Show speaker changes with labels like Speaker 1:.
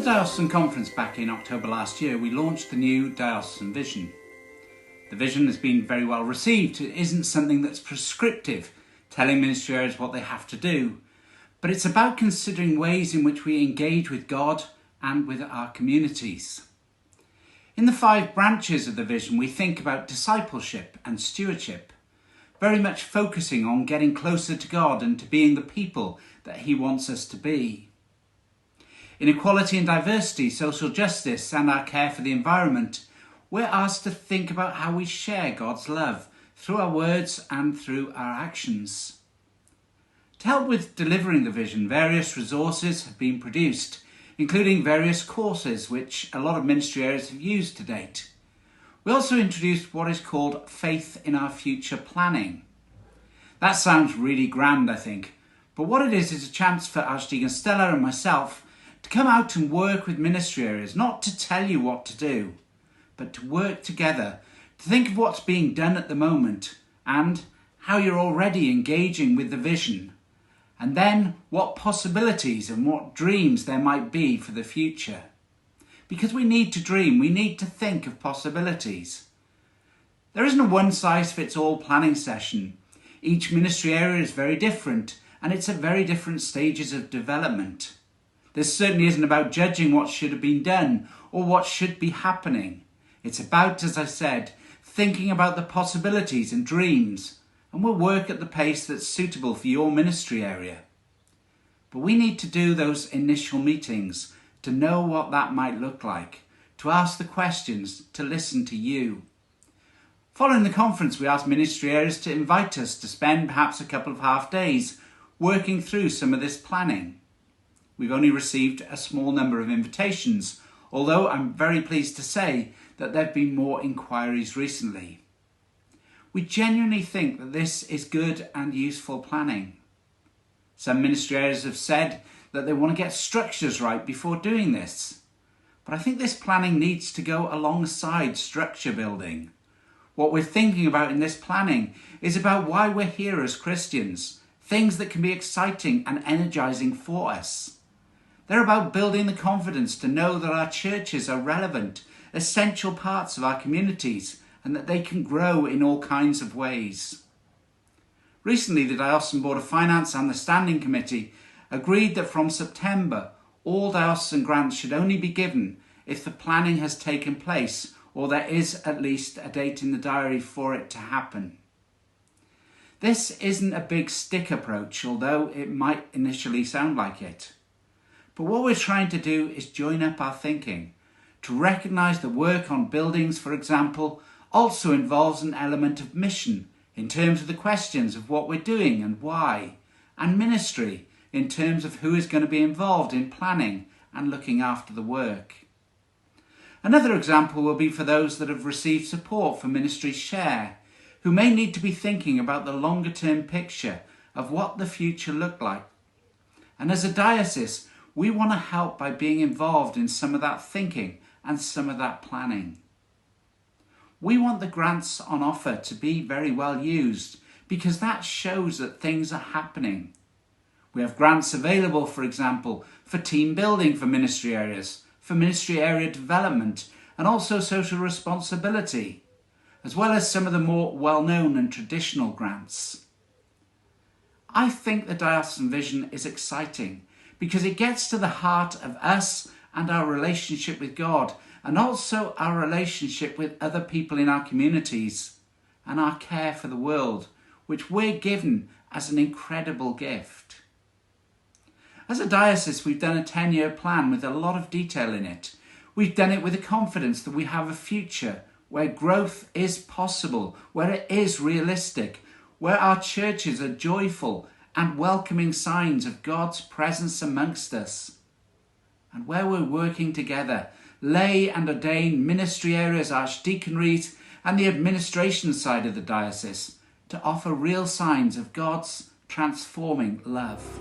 Speaker 1: Diocesan Conference back in October last year, we launched the new Diocesan Vision. The vision has been very well received. It isn't something that's prescriptive, telling ministerials what they have to do, but it's about considering ways in which we engage with God and with our communities. In the 5 branches of the vision, we think about discipleship and stewardship, very much focusing on getting closer to God and to being the people that He wants us to be. In equality and diversity, social justice and our care for the environment, we're asked to think about how we share God's love through our words and through our actions. To help with delivering the vision, various resources have been produced, including various courses which a lot of ministry areas have used to date. We also introduced what is called Faith in Our Future Planning. That sounds really grand, I think, but what it is a chance for Archdeacon Stella and myself to come out and work with ministry areas, not to tell you what to do, but to work together, to think of what's being done at the moment and how you're already engaging with the vision, and then what possibilities and what dreams there might be for the future. Because we need to dream, we need to think of possibilities. There isn't a one-size-fits-all planning session. Each ministry area is very different, and it's at very different stages of development. This certainly isn't about judging what should have been done or what should be happening. It's about, as I said, thinking about the possibilities and dreams, and we'll work at the pace that's suitable for your ministry area. But we need to do those initial meetings to know what that might look like, to ask the questions, to listen to you. Following the conference, we asked ministry areas to invite us to spend perhaps a couple of half days working through some of this planning. We've only received a small number of invitations, although I'm very pleased to say that there have been more inquiries recently. We genuinely think that this is good and useful planning. Some ministry areas have said that they want to get structures right before doing this, but I think this planning needs to go alongside structure building. What we're thinking about in this planning is about why we're here as Christians, things that can be exciting and energizing for us. They're about building the confidence to know that our churches are relevant, essential parts of our communities, and that they can grow in all kinds of ways. Recently, the Diocesan Board of Finance and the Standing Committee agreed that from September, all diocesan grants should only be given if the planning has taken place or there is at least a date in the diary for it to happen. This isn't a big stick approach, although it might initially sound like it. But what we're trying to do is join up our thinking, to recognise that work on buildings, for example, also involves an element of mission in terms of the questions of what we're doing and why, and ministry in terms of who is going to be involved in planning and looking after the work. Another example will be for those that have received support for Ministry Share, who may need to be thinking about the longer term picture of what the future looked like. And as a diocese, we want to help by being involved in some of that thinking and some of that planning. We want the grants on offer to be very well used because that shows that things are happening. We have grants available, for example, for team building for ministry areas, for ministry area development, and also social responsibility, as well as some of the more well-known and traditional grants. I think the Diocesan Vision is exciting because it gets to the heart of us and our relationship with God, and also our relationship with other people in our communities, and our care for the world, which we're given as an incredible gift. As a diocese, we've done a 10-year plan with a lot of detail in it. We've done it with the confidence that we have a future where growth is possible, where it is realistic, where our churches are joyful and welcoming signs of God's presence amongst us, and where we're working together, lay and ordained ministry areas, archdeaconries, and the administration side of the diocese, to offer real signs of God's transforming love.